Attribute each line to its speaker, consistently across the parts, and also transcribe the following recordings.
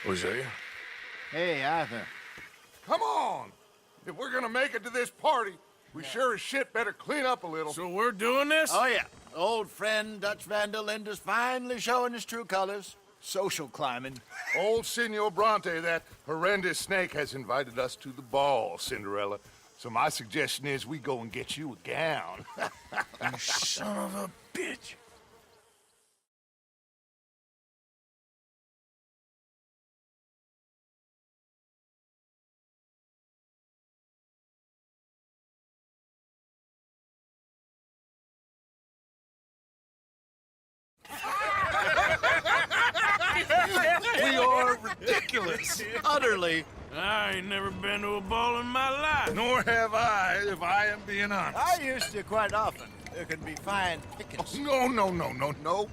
Speaker 1: Hosea?
Speaker 2: Hey, Arthur.
Speaker 1: Come on! If we're gonna make it to this party, we sure as shit better clean up a little.
Speaker 3: So we're doing this?
Speaker 2: Oh, yeah. Old friend Dutch Van der Linde's finally showing his true colors. Social climbing.
Speaker 1: Old Senor Bronte, that horrendous snake, has invited us to the ball, Cinderella. So my suggestion is we go and get you a gown.
Speaker 3: You son of a bitch.
Speaker 1: We are ridiculous.
Speaker 2: Utterly.
Speaker 3: I ain't never been to a ball in my life.
Speaker 1: Nor have I, if I am being honest.
Speaker 2: I used to quite often. There can be fine pickings.
Speaker 1: No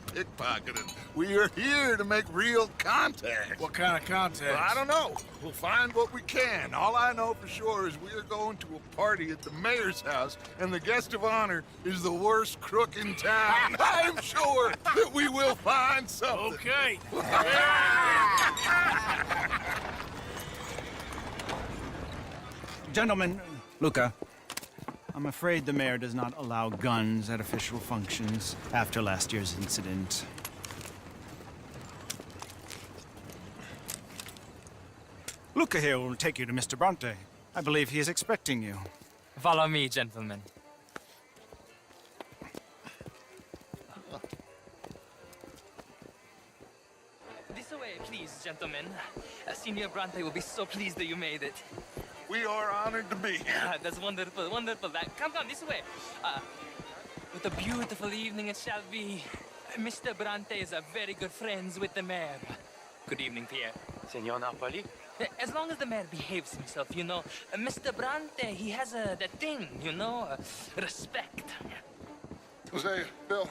Speaker 1: pickpocketing. We are here to make real contact.
Speaker 3: What kind of contact?
Speaker 1: Well, I don't know. We'll find what we can. All I know for sure is we are going to a party at the mayor's house, and the guest of honor is the worst crook in town. I'm sure that we will find something.
Speaker 3: Okay.
Speaker 4: Gentlemen, Luca, I'm afraid the mayor does not allow guns at official functions after last year's incident. Luca here will take you to Mr. Bronte. I believe he is expecting you.
Speaker 5: Follow me, gentlemen. This way, please, gentlemen. Senior Bronte will be so pleased that you made it.
Speaker 1: We are honored to be here.
Speaker 5: That's wonderful, wonderful. Come this way. What a beautiful evening it shall be. Mr. Bronte is a very good friends with the mayor. Good evening, Pierre.
Speaker 6: Senor Napoli?
Speaker 5: As long as the mayor behaves himself, you know. Mr. Bronte, he has that thing, you know, respect.
Speaker 1: Hosea, Bill,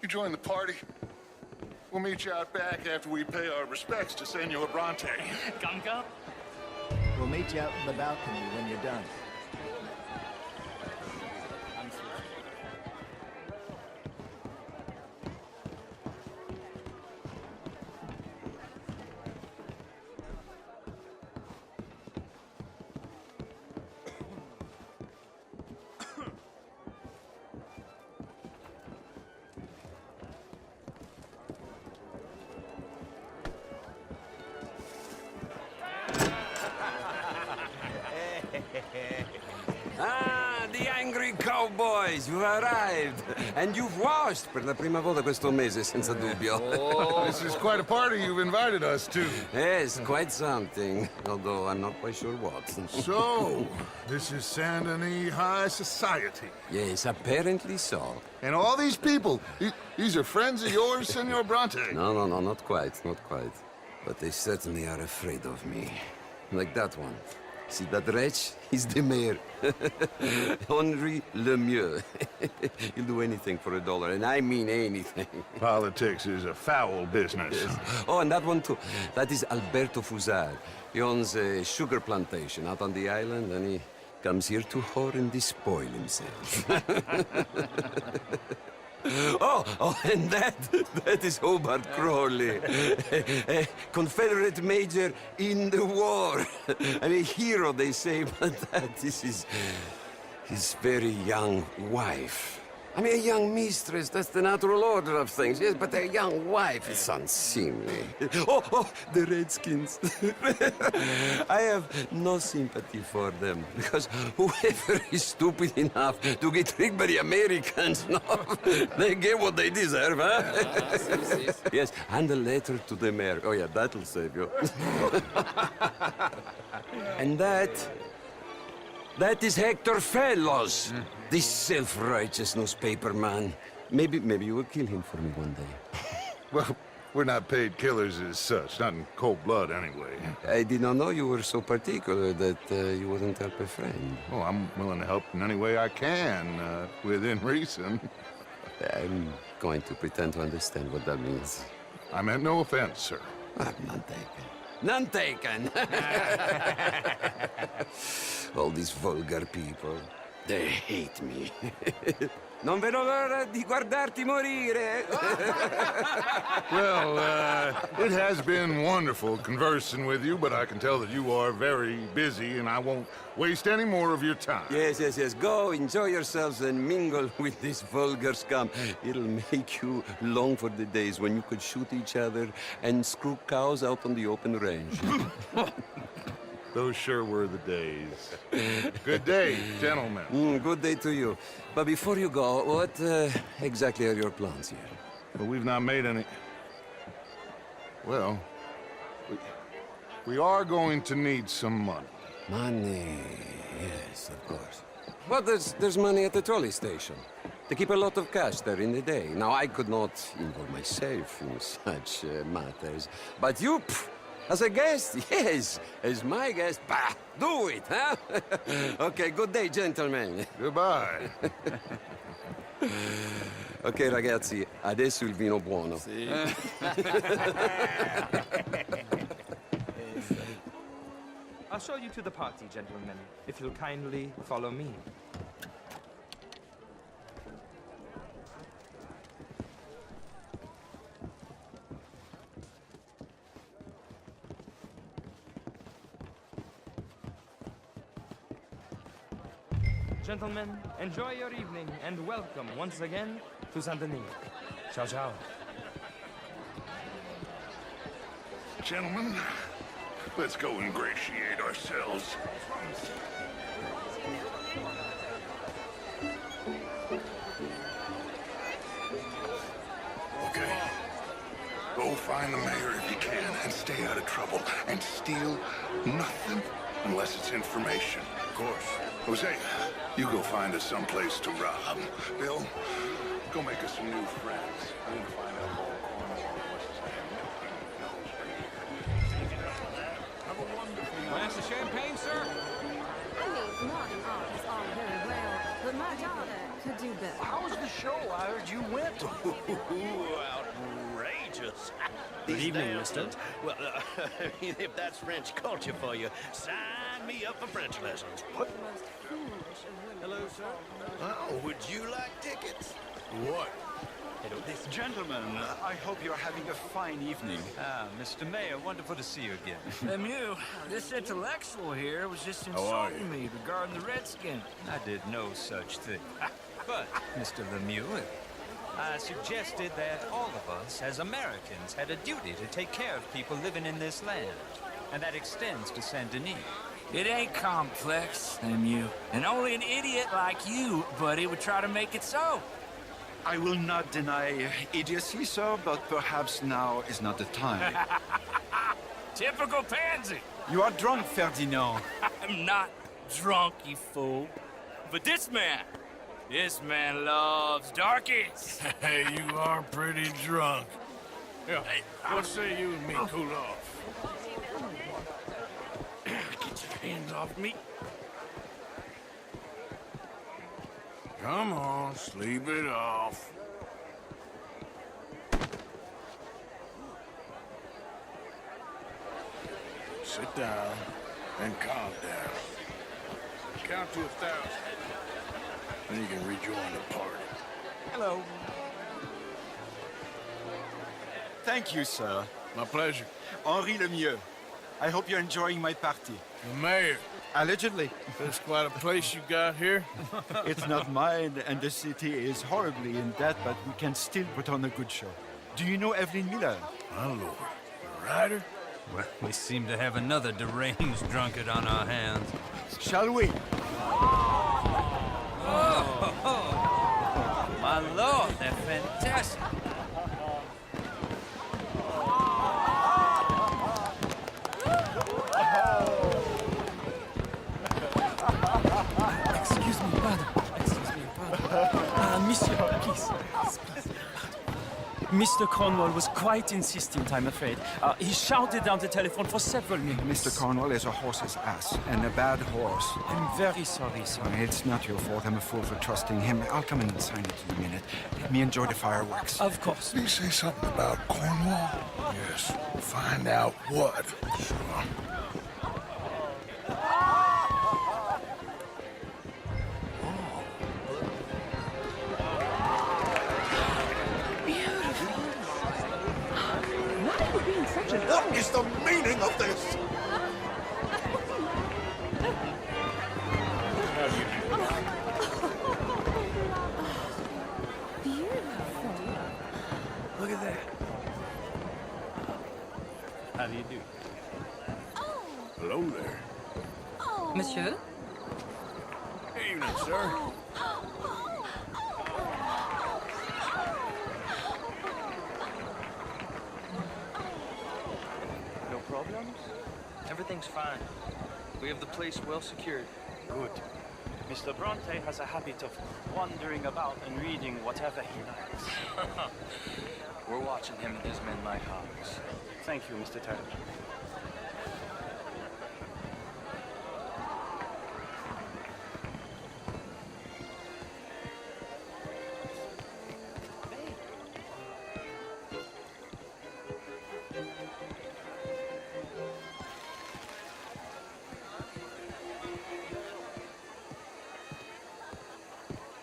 Speaker 1: you join the party. We'll meet you out back after we pay our respects to Senor Bronte.
Speaker 5: Come.
Speaker 2: We'll meet you out in the balcony when you're done.
Speaker 7: Ah, the angry cowboys, you've arrived. And you've washed per la prima volta questo mese, senza dubbio.
Speaker 1: This is quite a party you've invited us to.
Speaker 7: Yes, quite something. Although I'm not quite sure what.
Speaker 1: So, this is Saint Denis High Society.
Speaker 7: Yes, apparently so.
Speaker 1: And all these people, these are friends of yours, Senor Bronte?
Speaker 7: No, not quite, not quite. But they certainly are afraid of me. Like that one. See that wretch? He's the mayor. Henri Lemieux. He'll do anything for $1, and I mean anything.
Speaker 1: Politics is a foul business.
Speaker 7: Yes. Oh, and that one too. That is Alberto Fusar. He owns a sugar plantation out on the island, and he comes here to whore and despoil himself. Oh, and that is Hobart Crawley, a Confederate major in the war. I mean, hero, they say, but that is his very young wife. I mean, a young mistress, that's the natural order of things, yes, but a young wife is unseemly. Oh, the Redskins. I have no sympathy for them, because whoever is stupid enough to get tricked by the Americans, no, they get what they deserve, huh? Yes, and a letter to the mayor. Oh, yeah, that'll save you. And that is Hector Fellows, this self-righteous newspaper man. Maybe you will kill him for me one day.
Speaker 1: Well, we're not paid killers as such, not in cold blood anyway.
Speaker 7: I did not know you were so particular that you wouldn't help a friend.
Speaker 1: Oh, I'm willing to help in any way I can, within reason.
Speaker 7: I'm going to pretend to understand what that means.
Speaker 1: I meant no offense, sir.
Speaker 7: None taken. None taken! All these vulgar people. They hate me. Non vedo l'ora di guardarti morire.
Speaker 1: Well, it has been wonderful conversing with you, but I can tell that you are very busy, and I won't waste any more of your time.
Speaker 7: Yes, yes, yes. Go, enjoy yourselves and mingle with this vulgar scum. It'll make you long for the days when you could shoot each other and screw cows out on the open range.
Speaker 1: Those sure were the days. Good day, gentlemen.
Speaker 7: Good day to you. But before you go, what exactly are your plans here?
Speaker 1: Well, we've not made any... Well, we are going to need some money.
Speaker 7: Money, yes, of course. But there's money at the trolley station. They keep a lot of cash there in the day. Now, I could not involve myself in such matters. But you, as a guest, yes, as my guest, bah, do it, huh? Okay, good day, gentlemen.
Speaker 1: Goodbye.
Speaker 7: Ok, ragazzi, adesso il vino buono.
Speaker 6: I'll show you to the party, gentlemen, if you'll kindly follow me. Gentlemen, enjoy your evening and welcome once again to Saint-Denis. Ciao, ciao.
Speaker 1: Gentlemen, let's go ingratiate ourselves. Okay. Go find the mayor if you can and stay out of trouble. And steal nothing unless it's information. Of course. Jose, you go find us someplace to rob. Bill, go make us some new friends. I need to find out more Cornwall. What's his name? Have a wonderful night.
Speaker 6: Glass of champagne, sir?
Speaker 8: I mean, modern art is all very well, but my daughter could do better.
Speaker 2: How was the show? I heard you went.
Speaker 9: Outrageous.
Speaker 4: Good evening, mister.
Speaker 9: Well, if that's French culture for you, sign me up for French lessons.
Speaker 8: The most foolish of women.
Speaker 9: Hello, sir. Oh, would you like tickets?
Speaker 1: What?
Speaker 10: Gentlemen, I hope you're having a fine evening.
Speaker 4: Ah, Mr. Mayor, wonderful to see you again.
Speaker 3: Lemieux, this intellectual here was just
Speaker 1: How are
Speaker 3: insulting me regarding the Redskins.
Speaker 4: I did no such thing. But, Mr. Lemieux, I suggested that all of us, as Americans, had a duty to take care of people living in this land. And that extends to Saint-Denis.
Speaker 3: It ain't complex, Lemieux. And only an idiot like you, buddy, would try to make it so.
Speaker 10: I will not deny idiocy, sir, but perhaps now is not the time.
Speaker 3: Typical pansy.
Speaker 10: You are drunk, Ferdinand.
Speaker 3: I'm not drunk, you fool. But this man loves darkies.
Speaker 11: Hey, you are pretty drunk. Yeah, what say you and me cool off?
Speaker 3: Get your hands off me.
Speaker 11: Come on, sleep it off. Sit down and calm down. Count to 1,000. Then you can rejoin the party.
Speaker 10: Hello. Thank you, sir.
Speaker 11: My pleasure.
Speaker 10: Henri Lemieux. I hope you're enjoying my party.
Speaker 11: The mayor.
Speaker 10: Allegedly.
Speaker 11: That's quite a place you got here.
Speaker 10: It's not mine, and the city is horribly in debt, but we can still put on a good show. Do you know Evelyn Miller?
Speaker 11: My lord. The writer?
Speaker 4: Well, we seem to have another deranged drunkard on our hands.
Speaker 10: Shall we?
Speaker 4: My lord, they're fantastic.
Speaker 5: Excuse me, pardon. Monsieur, please. Mr. Cornwall was quite insistent, I'm afraid. He shouted down the telephone for several minutes.
Speaker 10: Mr. Cornwall is a horse's ass, and a bad horse.
Speaker 5: I'm very sorry, sir.
Speaker 10: It's not your fault. I'm a fool for trusting him. I'll come in and sign it in a minute. Let me enjoy the fireworks.
Speaker 5: Of course.
Speaker 1: Did he say something about Cornwall? Yes. Find out what. Sure.
Speaker 11: this. How do you do?
Speaker 8: Beautiful.
Speaker 3: Look at that.
Speaker 4: How do you do?
Speaker 11: Hello there.
Speaker 5: Monsieur?
Speaker 11: Evening, sir.
Speaker 6: No problems? Everything's fine. We have the place well secured.
Speaker 12: Good. Mr. Bronte has a habit of wandering about and reading whatever he likes.
Speaker 6: We're watching him and his men like hawks.
Speaker 12: Thank you, Mr. Turtle.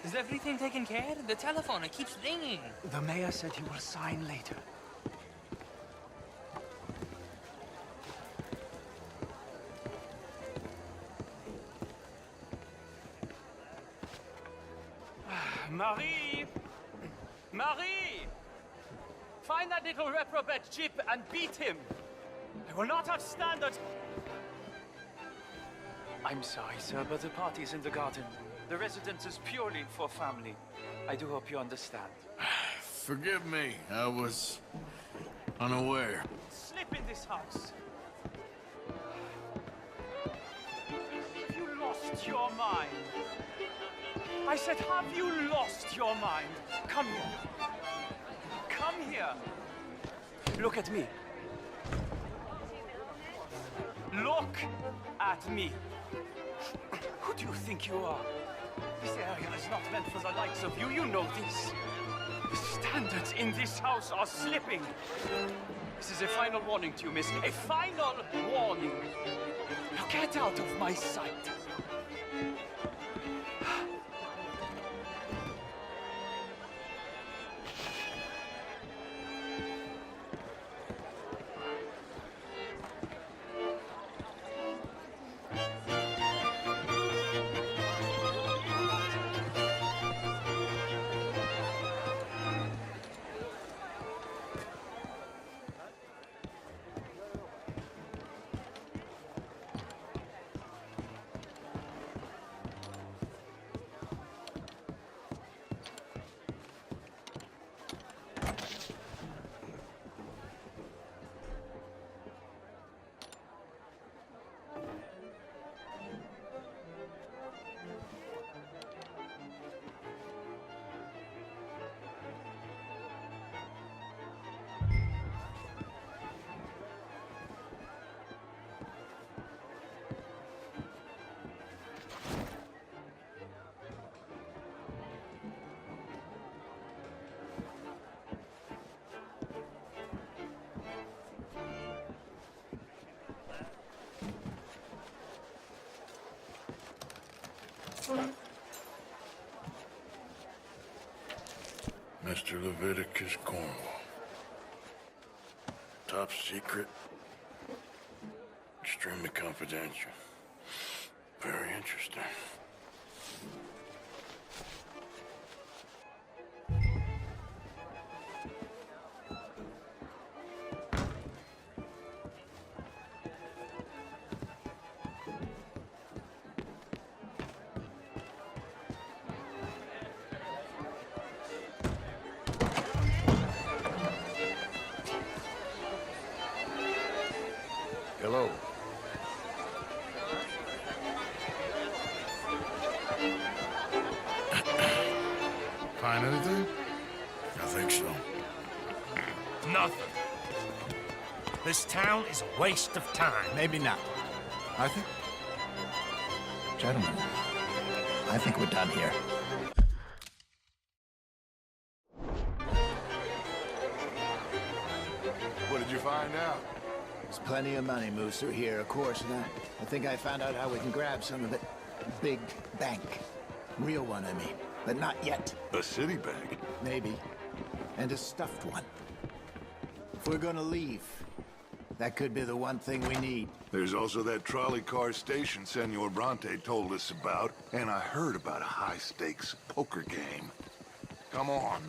Speaker 5: Is everything taken care of? The telephone, it keeps ringing.
Speaker 12: The mayor said he will sign later. Marie! Marie! Find that little reprobate Chip and beat him! I will not have standards! I'm sorry, sir, but the party's in the garden. The residence is purely for family. I do hope you understand.
Speaker 11: Forgive me. I was unaware.
Speaker 12: Slip in this house. Have you lost your mind? I said, have you lost your mind? Come here. Come here. Look at me. Look at me. Who do you think you are? This area is not meant for the likes of you. You know this. The standards in this house are slipping. This is a final warning to you, miss. A final warning. Now get out of my sight.
Speaker 11: Mr. Leviticus Cornwall. Top secret. Extremely confidential. Very interesting. Hello. Find anything? I think so.
Speaker 13: Nothing. This town is a waste of time.
Speaker 2: Maybe not.
Speaker 11: I think...
Speaker 2: Gentlemen, I think we're done here.
Speaker 1: What did you find out?
Speaker 2: There's plenty of money moves through here, of course, and I think I found out how we can grab some of it. Big bank. Real one, I mean. But not yet.
Speaker 11: A city bank?
Speaker 2: Maybe. And a stuffed one. If we're gonna leave, That could be the one thing we need.
Speaker 1: There's also that trolley car station Senor Bronte told us about, and I heard about a high-stakes poker game. Come on.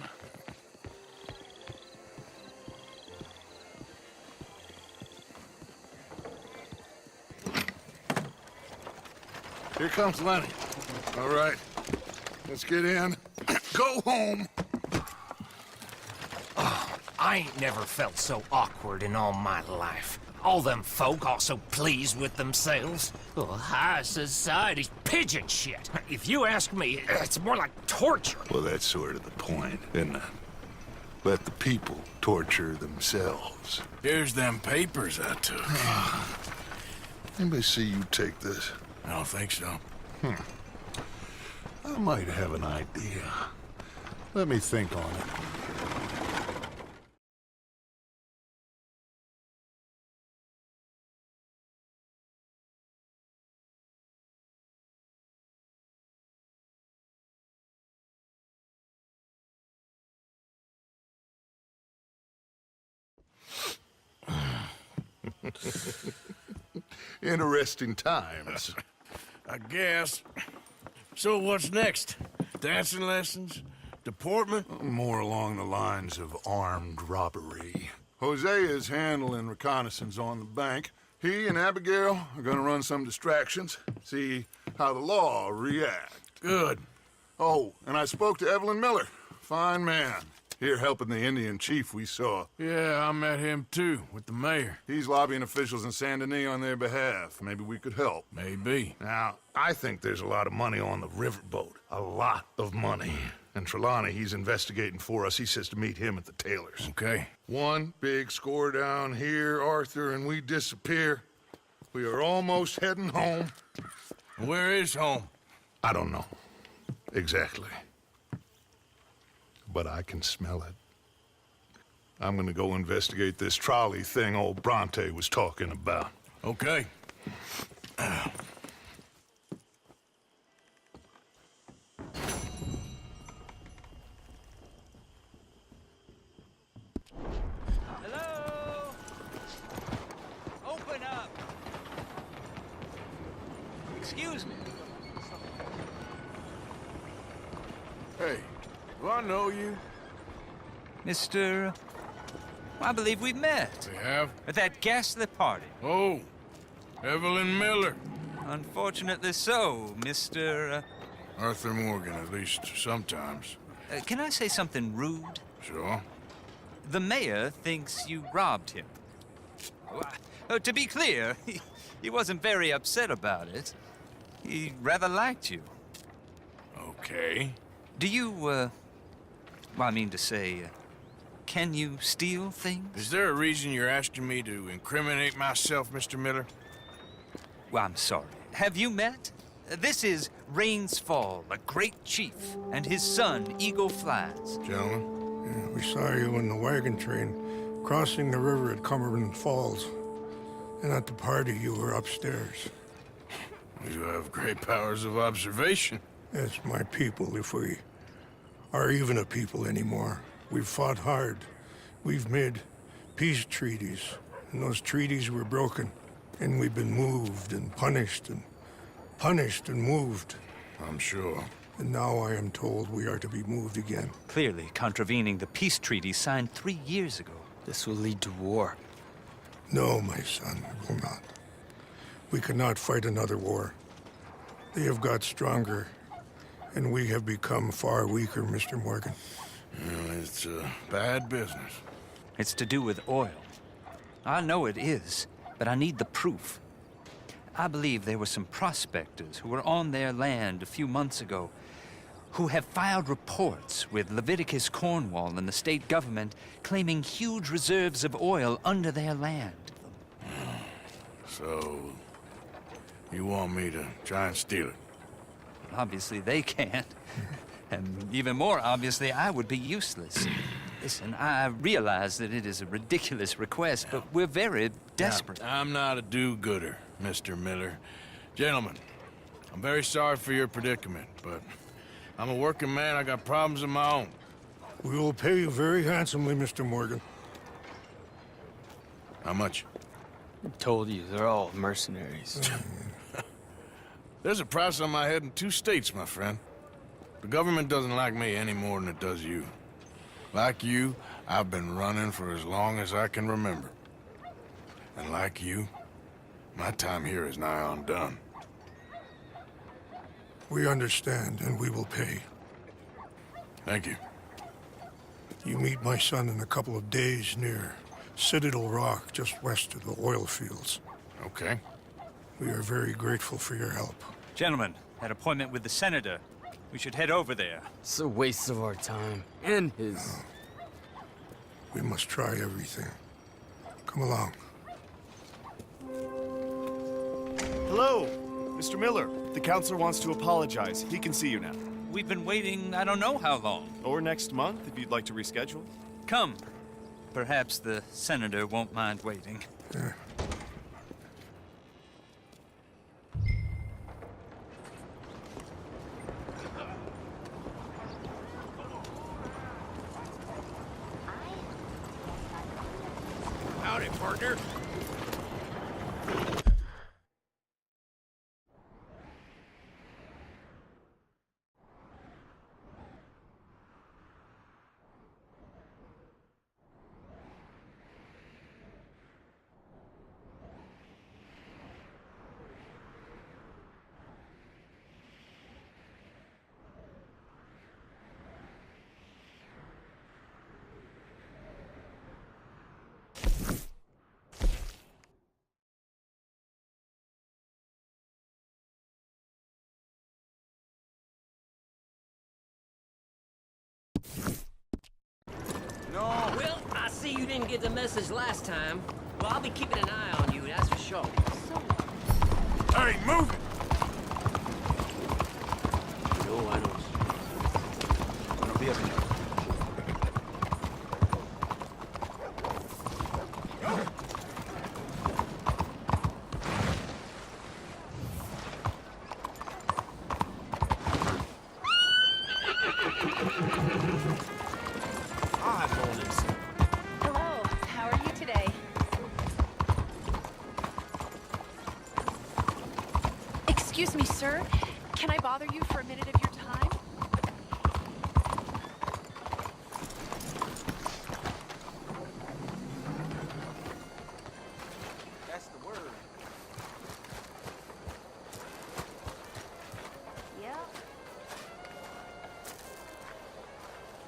Speaker 1: Here comes Lenny. All right, let's get in. Go home.
Speaker 13: Oh, I ain't never felt so awkward in all my life. All them folk all so pleased with themselves. Oh, high society's pigeon shit. If you ask me, it's more like torture.
Speaker 1: Well, that's sort of the point, isn't it? Let the people torture themselves.
Speaker 11: Here's them papers I took.
Speaker 1: Anybody see you take this?
Speaker 11: I don't think so.
Speaker 1: I might have an idea. Let me think on it. Interesting times.
Speaker 11: I guess. So what's next? Dancing lessons? Deportment?
Speaker 1: More along the lines of armed robbery. Jose is handling reconnaissance on the bank. He and Abigail are gonna run some distractions, see how the law reacts.
Speaker 11: Good.
Speaker 1: Oh, and I spoke to Evelyn Miller. Fine man. Here helping the Indian chief we saw.
Speaker 11: Yeah, I met him too, with the mayor.
Speaker 1: He's lobbying officials in Saint Denis on their behalf. Maybe we could help.
Speaker 11: Maybe.
Speaker 1: Now, I think there's a lot of money on the riverboat. A lot of money. And Trelawney, he's investigating for us. He says to meet him at the Taylor's.
Speaker 11: Okay.
Speaker 1: One big score down here, Arthur, and we disappear. We are almost heading home.
Speaker 11: Where is home?
Speaker 1: I don't know. Exactly. But I can smell it. I'm gonna go investigate this trolley thing old Bronte was talking about.
Speaker 11: Okay.
Speaker 4: Hello? Open up! Excuse me.
Speaker 11: Hey, do I know you?
Speaker 4: Mr. I believe we've met.
Speaker 11: We have?
Speaker 4: At that ghastly party.
Speaker 11: Oh, Evelyn Miller.
Speaker 4: Unfortunately so, Mr.
Speaker 11: Arthur Morgan, at least sometimes.
Speaker 4: Can I say something rude?
Speaker 11: Sure.
Speaker 4: The mayor thinks you robbed him. To be clear, he wasn't very upset about it. He rather liked you.
Speaker 11: Okay.
Speaker 4: Do you, well, I mean to say, can you steal things?
Speaker 11: Is there a reason you're asking me to incriminate myself, Mr. Miller?
Speaker 4: Well, I'm sorry. Have you met? This is Rains Fall, a great chief, and his son, Eagle Flies.
Speaker 11: Gentlemen?
Speaker 14: Yeah, we saw you in the wagon train crossing the river at Cumberland Falls. And at the party, you were upstairs.
Speaker 11: You have great powers of observation.
Speaker 14: It's my people, if we are even a people anymore. We've fought hard. We've made peace treaties, and those treaties were broken. And we've been moved and punished and moved.
Speaker 11: I'm sure.
Speaker 14: And now I am told we are to be moved again.
Speaker 4: Clearly contravening the peace treaty signed 3 years ago.
Speaker 3: This will lead to war.
Speaker 14: No, my son, it will not. We cannot fight another war. They have got stronger, and we have become far weaker, Mr. Morgan.
Speaker 11: Well, it's bad business.
Speaker 4: It's to do with oil. I know it is, but I need the proof. I believe there were some prospectors who were on their land a few months ago who have filed reports with Leviticus Cornwall and the state government claiming huge reserves of oil under their land.
Speaker 11: So, you want me to try and steal it?
Speaker 4: Obviously they can't. And even more obviously, I would be useless. Listen, I realize that it is a ridiculous request, but we're very desperate.
Speaker 11: Now, I'm not a do-gooder, Mr. Miller. Gentlemen, I'm very sorry for your predicament, but I'm a working man. I got problems of my own.
Speaker 14: We will pay you very handsomely, Mr. Morgan.
Speaker 11: How much?
Speaker 15: I told you, they're all mercenaries.
Speaker 11: There's a price on my head in 2 states, my friend. The government doesn't like me any more than it does you. Like you, I've been running for as long as I can remember. And like you, my time here is nigh on done.
Speaker 14: We understand, and we will pay.
Speaker 11: Thank you.
Speaker 14: You meet my son in a couple of days near Citadel Rock, just west of the oil fields.
Speaker 11: Okay.
Speaker 14: We are very grateful for your help.
Speaker 4: Gentlemen, that appointment with the senator. We should head over there.
Speaker 15: It's a waste of our time. And his.
Speaker 14: We must try everything. Come along.
Speaker 16: Hello, Mr. Miller. The counselor wants to apologize. He can see you now.
Speaker 4: We've been waiting I don't know how long.
Speaker 16: Or next month, if you'd like to reschedule.
Speaker 4: Come. Perhaps the senator won't mind waiting.
Speaker 14: Yeah.
Speaker 1: Howdy, partner.
Speaker 17: No. Well, I see you didn't get the message last time. Well, I'll be keeping an eye on you, that's for sure.
Speaker 1: Hey, move it!
Speaker 9: No, I don't. I'll be up here.
Speaker 18: Hello, how are you today? Excuse me, sir. Can I bother you for a minute of your time?
Speaker 9: That's the word.
Speaker 18: Yeah.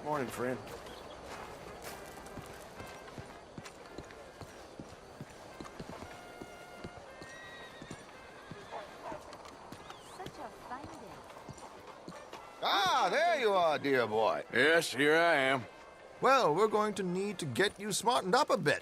Speaker 9: Morning, friend.
Speaker 19: Ah, there you are, dear boy.
Speaker 11: Yes, here I am.
Speaker 19: Well, we're going to need to get you smartened up a bit.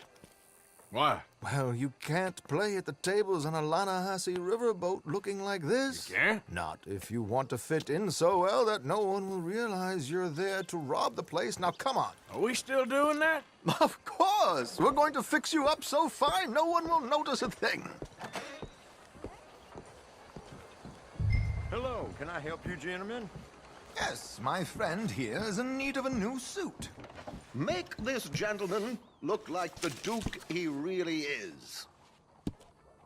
Speaker 11: Why?
Speaker 19: Well, you can't play at the tables on a Lannahechee riverboat looking like this.
Speaker 11: You can't?
Speaker 19: Not if you want to fit in so well that no one will realize you're there to rob the place. Now, come on.
Speaker 11: Are we still doing that?
Speaker 19: Of course. We're going to fix you up so fine no one will notice a thing.
Speaker 10: Hello, can I help you, gentlemen?
Speaker 19: Yes, my friend here is in need of a new suit.
Speaker 9: Make this gentleman look like the Duke he really is.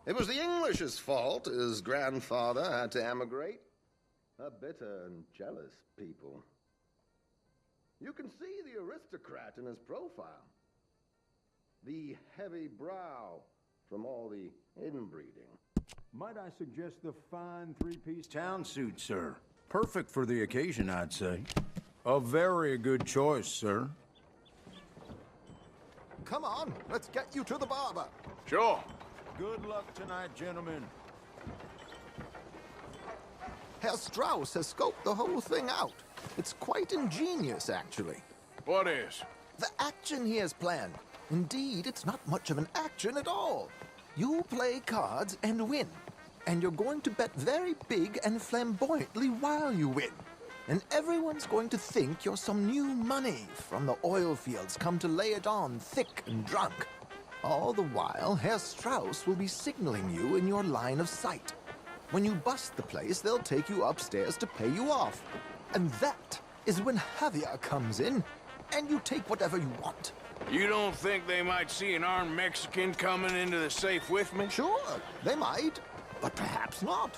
Speaker 9: It was the English's fault his grandfather had to emigrate. A bitter and jealous people. You can see the aristocrat in his profile. The heavy brow from all the inbreeding.
Speaker 10: Might I suggest the fine three-piece town suit, sir? Perfect for the occasion, I'd say. A very good choice, sir.
Speaker 19: Come on, let's get you to the barber.
Speaker 11: Sure.
Speaker 10: Good luck tonight, gentlemen.
Speaker 19: Herr Strauss has scoped the whole thing out. It's quite ingenious, actually.
Speaker 11: What is?
Speaker 19: The action he has planned. Indeed, it's not much of an action at all. You play cards and win. And you're going to bet very big and flamboyantly while you win. And everyone's going to think you're some new money from the oil fields come to lay it on thick and drunk. All the while, Herr Strauss will be signaling you in your line of sight. When you bust the place, they'll take you upstairs to pay you off. And that is when Javier comes in. and you take whatever you want.
Speaker 11: You don't think they might see an armed Mexican coming into the safe with me?
Speaker 19: Sure, they might, but perhaps not.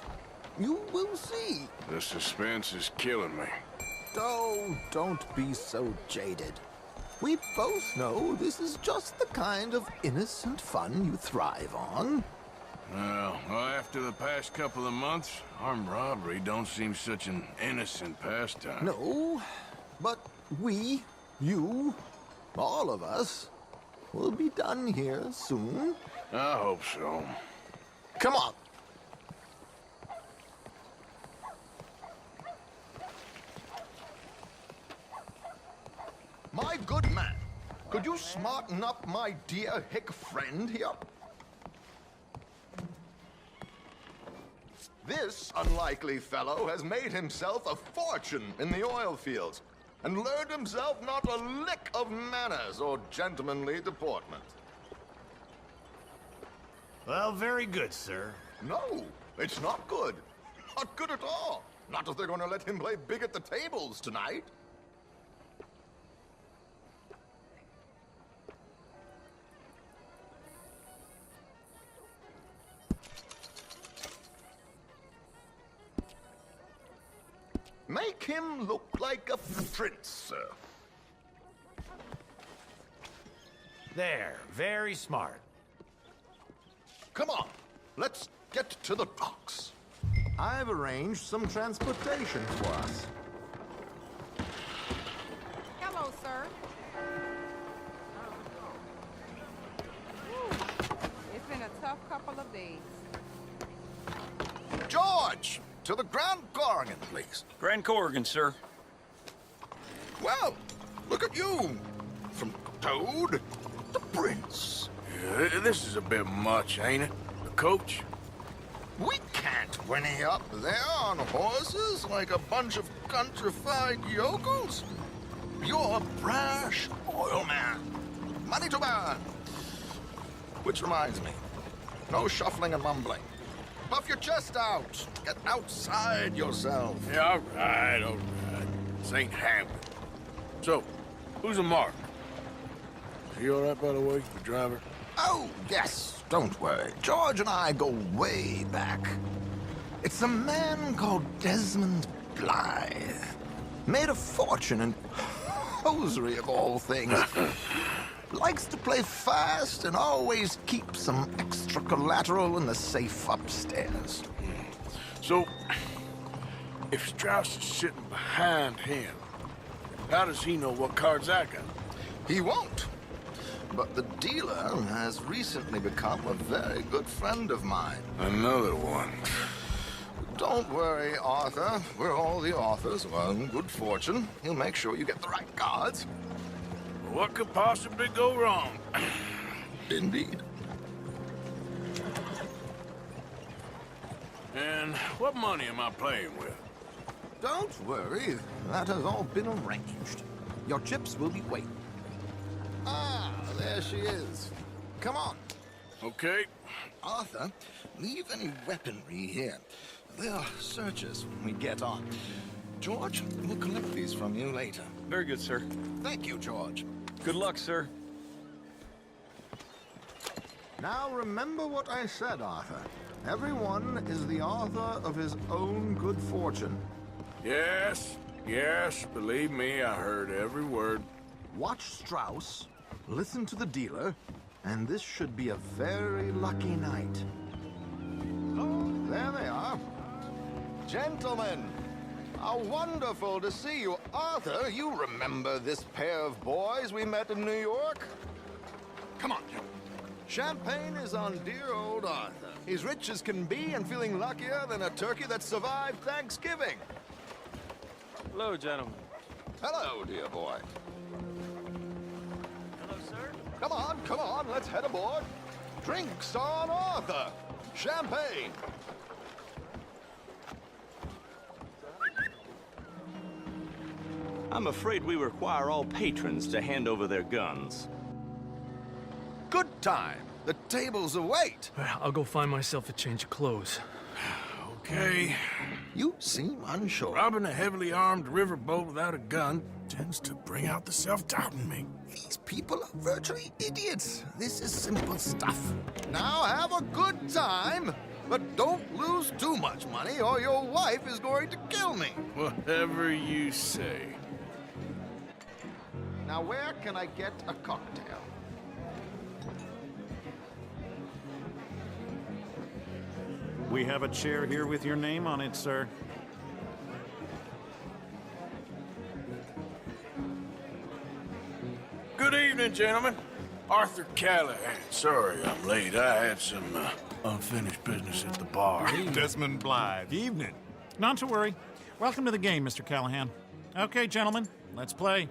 Speaker 19: You will see.
Speaker 11: The suspense is killing me.
Speaker 19: Oh, don't be so jaded. We both know this is just the kind of innocent fun you thrive on.
Speaker 11: Well, after the past couple of months, armed robbery don't seem such an innocent pastime.
Speaker 19: No, but we, you, all of us, will be done here soon.
Speaker 11: I hope so.
Speaker 19: Come on. My good man, could you smarten up my dear hick friend here? This unlikely fellow has made himself a fortune in the oil fields and learned himself not a lick of manners or gentlemanly deportment.
Speaker 10: Well, very good, sir.
Speaker 19: No, it's not good. Not good at all. Not if they're going to let him play big at the tables tonight. Make him look like a prince, sir.
Speaker 10: There, very smart.
Speaker 19: Come on, let's get to the docks. I've arranged some transportation for us.
Speaker 8: Hello, sir. Whew. It's been a tough couple of days.
Speaker 19: George, to the Grand Corrigan, please.
Speaker 20: Grand Corrigan, sir.
Speaker 19: Well, look at you. From Toad to Prince.
Speaker 11: Yeah, this is a bit much, ain't it? The coach?
Speaker 19: We can't whinny up there on horses like a bunch of countrified yokels. You're a brash oil man. Money to burn. Which reminds me, no shuffling and mumbling. Puff your chest out. Get outside yourself.
Speaker 11: Yeah, all right, all right. This ain't happening. So, who's a Mark? Is he all right, by the way, the driver?
Speaker 19: Oh, yes. Don't worry. George and I go way back. It's a man called Desmond Blythe. Made a fortune in hosiery of all things. Likes to play fast and always keeps some extra collateral in the safe upstairs.
Speaker 11: So, if Strauss is sitting behind him, how does he know what cards I got?
Speaker 19: He won't. But the dealer has recently become a very good friend of mine.
Speaker 11: Another one.
Speaker 19: Don't worry, Arthur. We're all the authors of good fortune. He'll make sure you get the right cards.
Speaker 11: What could possibly go wrong?
Speaker 19: Indeed.
Speaker 11: And what money am I playing with?
Speaker 19: Don't worry. That has all been arranged. Your chips will be waiting. Ah, there she is. Come on.
Speaker 11: Okay.
Speaker 19: Arthur, leave any weaponry here. They'll search us when we get on. George, we'll collect these from you later.
Speaker 20: Very good, sir.
Speaker 19: Thank you, George.
Speaker 20: Good luck, sir.
Speaker 19: Now remember what I said, Arthur. Everyone is the author of his own good fortune.
Speaker 11: Yes, yes, believe me, I heard every word.
Speaker 19: Watch Strauss, listen to the dealer, and this should be a very lucky night. Oh, there they are. Gentlemen, how wonderful to see you. Arthur, you remember this pair of boys we met in New York? Come on, Joe. Champagne is on dear old Arthur. He's rich as can be and feeling luckier than a turkey that survived Thanksgiving.
Speaker 6: Hello, gentlemen.
Speaker 19: Hello, dear boy.
Speaker 6: Hello, sir.
Speaker 19: Come on, let's head aboard. Drinks on Arthur. Champagne.
Speaker 21: I'm afraid we require all patrons to hand over their guns.
Speaker 19: Good time. The tables await.
Speaker 6: I'll go find myself a change of clothes.
Speaker 11: Okay.
Speaker 19: You seem unsure.
Speaker 11: Robbing a heavily armed riverboat without a gun tends to bring out the self-doubt in me.
Speaker 19: These people are virtually idiots. This is simple stuff. Now have a good time, but don't lose too much money or your wife is going to kill me.
Speaker 11: Whatever you say.
Speaker 19: Now where can I get a cocktail?
Speaker 7: We have a chair here with your name on it, sir.
Speaker 11: Good evening, gentlemen. Arthur Callahan. Sorry I'm late. I had some unfinished business at the bar.
Speaker 22: Desmond Blythe.
Speaker 7: Evening. Not to worry. Welcome to the game, Mr. Callahan. Okay, gentlemen, let's play.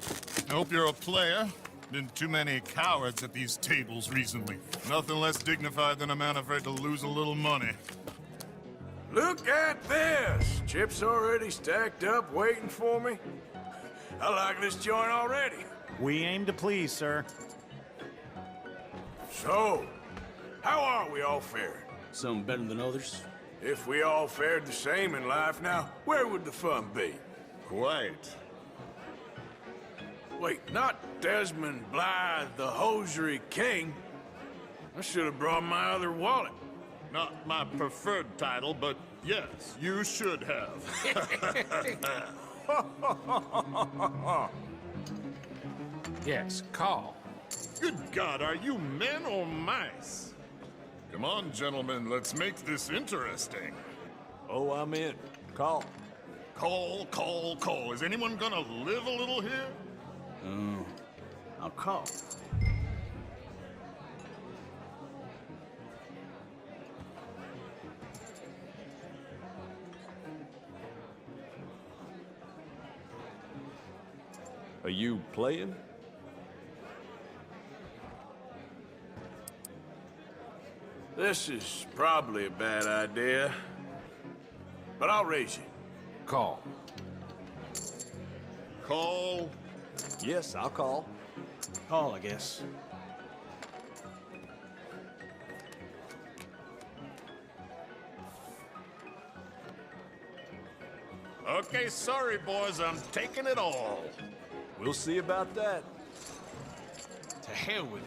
Speaker 22: Hope you're a player. Been too many cowards at these tables recently. Nothing less dignified than a man afraid to lose a little money.
Speaker 11: Look at this! Chips already stacked up, waiting for me. I like this joint already.
Speaker 7: We aim to please, sir.
Speaker 11: So, how are we all faring?
Speaker 20: Some better than others.
Speaker 11: If we all fared the same in life now, where would the fun be?
Speaker 22: Quite.
Speaker 11: Wait, not Desmond Blythe, the hosiery king. I should have brought my other wallet.
Speaker 22: Not my preferred title, but yes, you should have.
Speaker 13: Yes, call.
Speaker 22: Good God, are you men or mice? Come on, gentlemen, let's make this interesting.
Speaker 20: Oh, I'm in. Call.
Speaker 22: Call, call, call. Is anyone gonna live a little here?
Speaker 20: Oh, I'll call. Are you playing?
Speaker 11: This is probably a bad idea, but I'll raise you.
Speaker 13: Call.
Speaker 22: Call.
Speaker 20: Yes, I'll call. Call, I guess.
Speaker 22: Okay, sorry, boys, I'm taking it all.
Speaker 20: We'll see about that. To hell with it.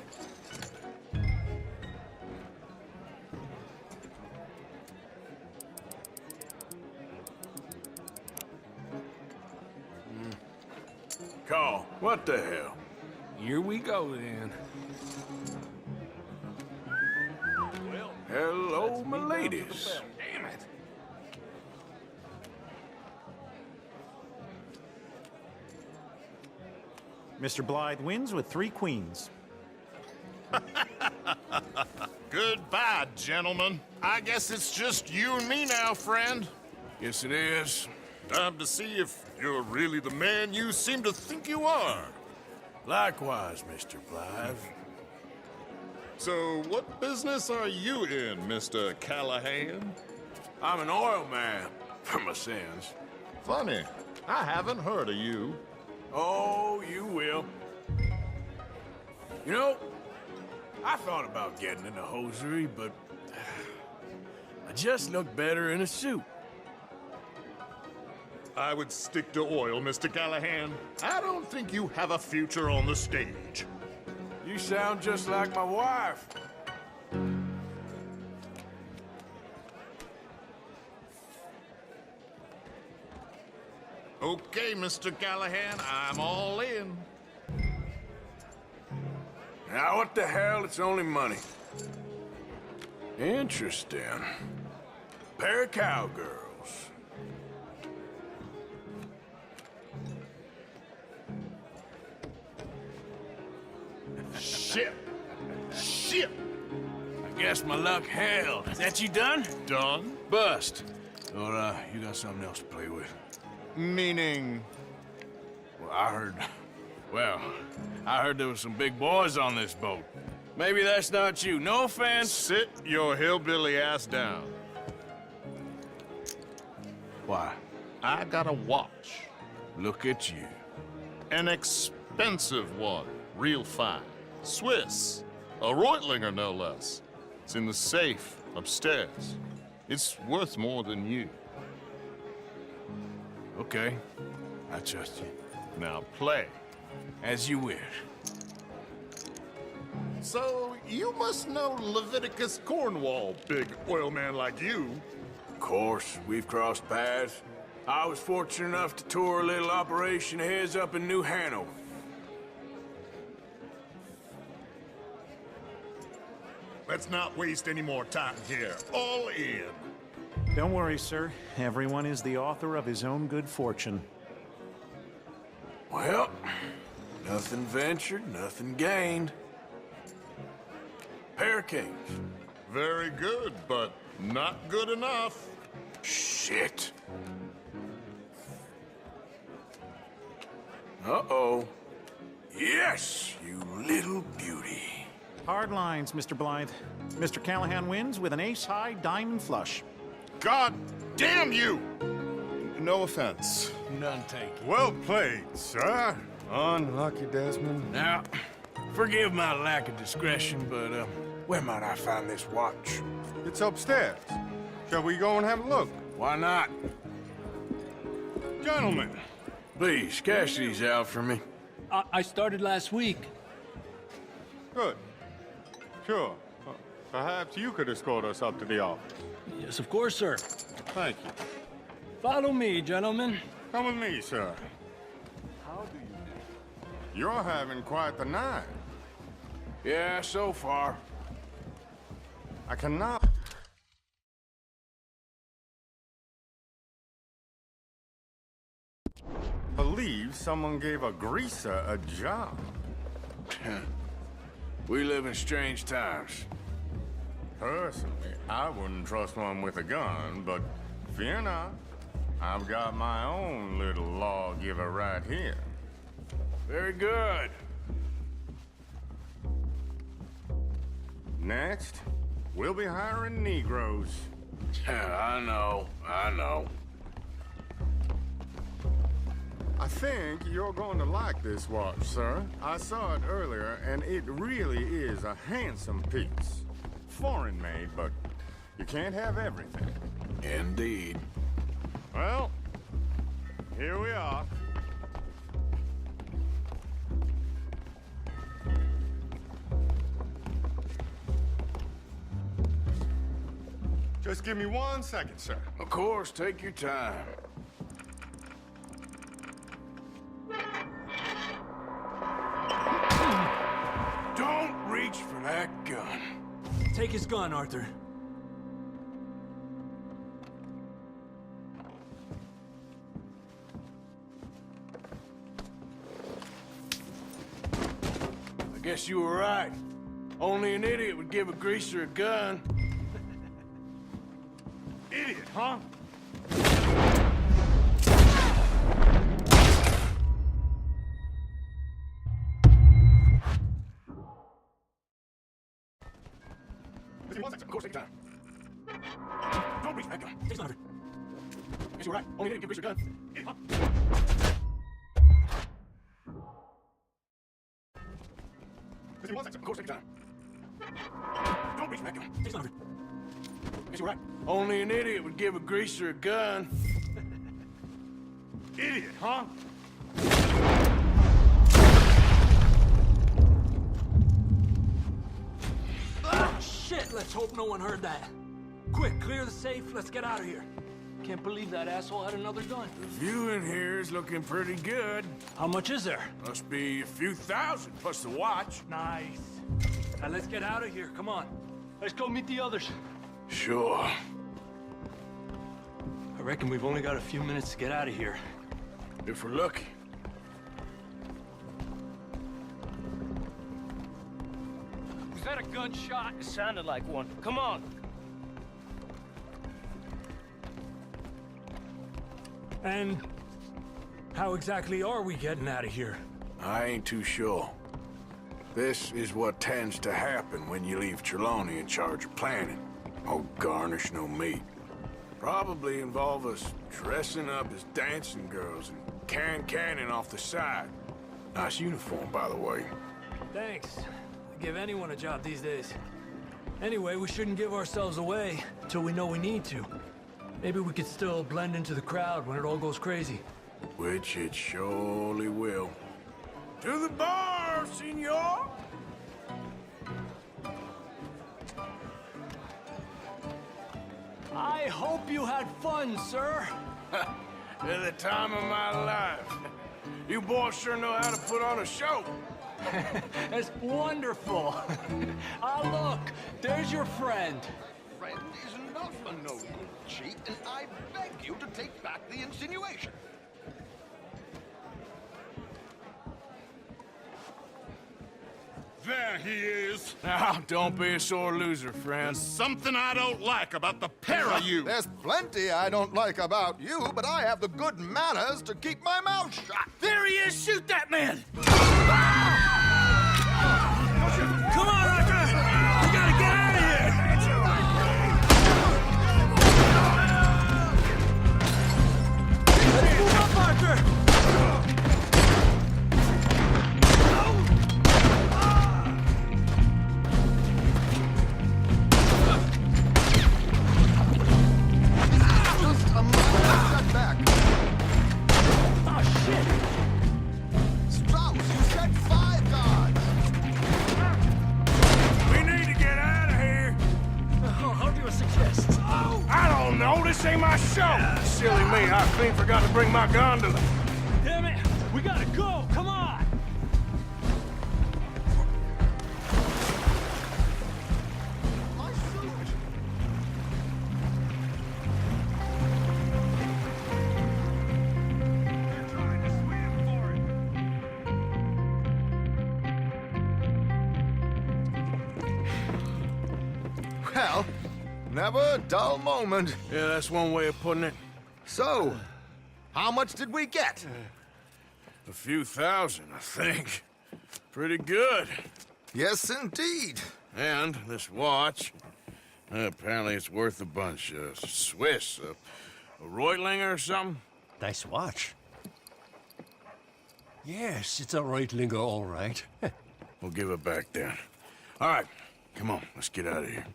Speaker 11: Call. What the hell?
Speaker 13: Here we go, then.
Speaker 11: Well, hello, my ladies.
Speaker 13: Damn it.
Speaker 7: Mr. Blythe wins with 3 queens.
Speaker 22: Goodbye, gentlemen. I guess it's just you and me now, friend.
Speaker 11: Yes, it is.
Speaker 22: Time to see if you're really the man you seem to think you are.
Speaker 11: Likewise, Mr. Blythe.
Speaker 22: So, what business are you in, Mr. Callahan?
Speaker 11: I'm an oil man, for my sins.
Speaker 22: Funny, I haven't heard of you.
Speaker 11: Oh, you will. You know, I thought about getting into hosiery, but I just look better in a suit.
Speaker 22: I would stick to oil, Mr. Callahan. I don't think you have a future on the stage.
Speaker 11: You sound just like my wife.
Speaker 22: Okay, Mr. Callahan, I'm all in.
Speaker 11: Now, what the hell? It's only money. Interesting. Pair of cowgirls.
Speaker 22: Shit! Shit!
Speaker 11: I guess my luck held. Is that you done?
Speaker 22: Done?
Speaker 11: Bust. Or, you got something else to play with?
Speaker 22: Meaning?
Speaker 11: Well, I heard there was some big boys on this boat. Maybe that's not you. No offense.
Speaker 22: Sit your hillbilly ass down.
Speaker 11: Why?
Speaker 22: I got a watch.
Speaker 11: Look at you.
Speaker 22: An expensive one. Real fine. Swiss. A Reutlinger, no less. It's in the safe upstairs. It's worth more than you.
Speaker 11: Okay. I trust you.
Speaker 22: Now play.
Speaker 11: As you wish.
Speaker 22: So, you must know Leviticus Cornwall, big oil man like you.
Speaker 11: Of course, we've crossed paths. I was fortunate enough to tour a little operation of his up in New Hanover.
Speaker 22: Let's not waste any more time here. All in.
Speaker 7: Don't worry, sir. Everyone is the author of his own good fortune.
Speaker 11: Well, nothing ventured, nothing gained. Pair of kings.
Speaker 22: Very good, but not good enough.
Speaker 11: Shit. Uh-oh. Yes, you little beauty.
Speaker 7: Hard lines, Mr. Blythe. Mr. Callahan wins with an ace-high diamond flush.
Speaker 22: God damn you! No offense.
Speaker 11: None taken.
Speaker 22: Well played, sir. Unlucky, Desmond.
Speaker 11: Now, forgive my lack of discretion, but, where might I find this watch?
Speaker 22: It's upstairs. Shall we go and have a look?
Speaker 11: Why not?
Speaker 22: Gentlemen.
Speaker 11: Please, cash these out for me.
Speaker 15: I started last week.
Speaker 22: Good. Sure. Perhaps you could escort us up to the office.
Speaker 15: Yes, of course, sir.
Speaker 22: Thank you.
Speaker 15: Follow me, gentlemen.
Speaker 22: Come with me, sir. How do you do? You're having quite the night.
Speaker 11: Yeah, so far.
Speaker 22: I cannot believe someone gave a greaser a job.
Speaker 11: We live in strange times.
Speaker 22: Personally, I wouldn't trust one with a gun, but fear not. I've got my own little lawgiver right here.
Speaker 11: Very good.
Speaker 22: Next, we'll be hiring Negroes.
Speaker 11: I know.
Speaker 22: I think you're going to like this watch, sir. I saw it earlier, and it really is a handsome piece. Foreign made, but you can't have everything.
Speaker 11: Indeed.
Speaker 22: Well, here we are. Just give me 1 second, sir.
Speaker 11: Of course, take your time. Don't reach for that gun.
Speaker 15: Take his gun, Arthur.
Speaker 11: I guess you were right. Only an idiot would give a greaser a gun.
Speaker 22: Idiot, huh?
Speaker 11: Of course, take your time. Don't reach for that gun. Take some of it. Guess you're right. Only an idiot would give a greaser a gun. Idiot, huh? Of course, take your time. Don't reach for that gun. Take some of it. Guess you're right. Only an idiot would give a greaser a gun.
Speaker 22: Idiot, huh?
Speaker 15: Ah, shit! Let's hope no one heard that. Quick, clear the safe. Let's get out of here. Can't believe that asshole had another gun.
Speaker 11: The view in here is looking pretty good.
Speaker 15: How much is there?
Speaker 11: Must be a few thousand plus the watch.
Speaker 15: Nice. Now let's get out of here. Come on. Let's go meet the others.
Speaker 11: Sure.
Speaker 15: I reckon we've only got a few minutes to get out of here.
Speaker 11: If we're lucky.
Speaker 17: Was that a gunshot? It sounded like one. Come on.
Speaker 15: And how exactly are we getting out of here?
Speaker 11: I ain't too sure. This is what tends to happen when you leave Trelawney in charge of planning. Oh, garnish no meat. Probably involve us dressing up as dancing girls and canning off the side. Nice uniform, by the way.
Speaker 15: Thanks. I give anyone a job these days. Anyway, we shouldn't give ourselves away till we know we need to. Maybe we could still blend into the crowd when it all goes crazy.
Speaker 11: Which it surely will. To the bar, senor!
Speaker 15: I hope you had fun, sir.
Speaker 11: At the time of my life. You boys sure know how to put on a show.
Speaker 15: That's wonderful. Ah, look, there's your friend.
Speaker 9: Friend is not a no-good cheat, and I beg you to take back the insinuation.
Speaker 1: There he is.
Speaker 11: Now, don't be a sore loser, friend.
Speaker 1: Something I don't like about the pair of you.
Speaker 9: There's plenty I don't like about you, but I have the good manners to keep my mouth shut.
Speaker 3: There he is! Shoot that man! Come on, Arthur! We gotta get out of here! Let's move up, Arthur!
Speaker 9: Just a minor setback.
Speaker 15: Oh, shit!
Speaker 9: Strauss, you said 5 guards.
Speaker 11: We need to get out of here.
Speaker 15: How do you suggest?
Speaker 11: I don't know. This ain't my show. Silly me. I clean forgot to bring my gondola.
Speaker 15: Damn it! We gotta go! Come on!
Speaker 9: My suit. Well, never a dull moment.
Speaker 11: Yeah, that's one way of putting it.
Speaker 9: So, how much did we get?
Speaker 11: A few thousand, I think. Pretty good.
Speaker 9: Yes, indeed.
Speaker 11: And this watch, apparently it's worth a bunch. Swiss, a Reutlinger or something?
Speaker 5: Nice watch. Yes, it's a Reutlinger, all right.
Speaker 11: We'll give it back then. All right, come on, let's get out of here.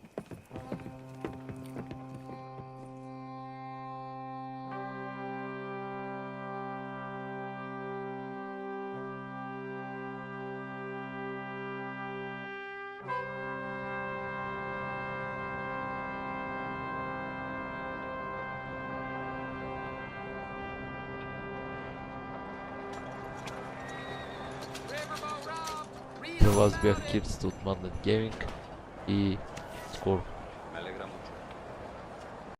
Speaker 12: Для вас бях Кирс от Mandant Gaming и скоро.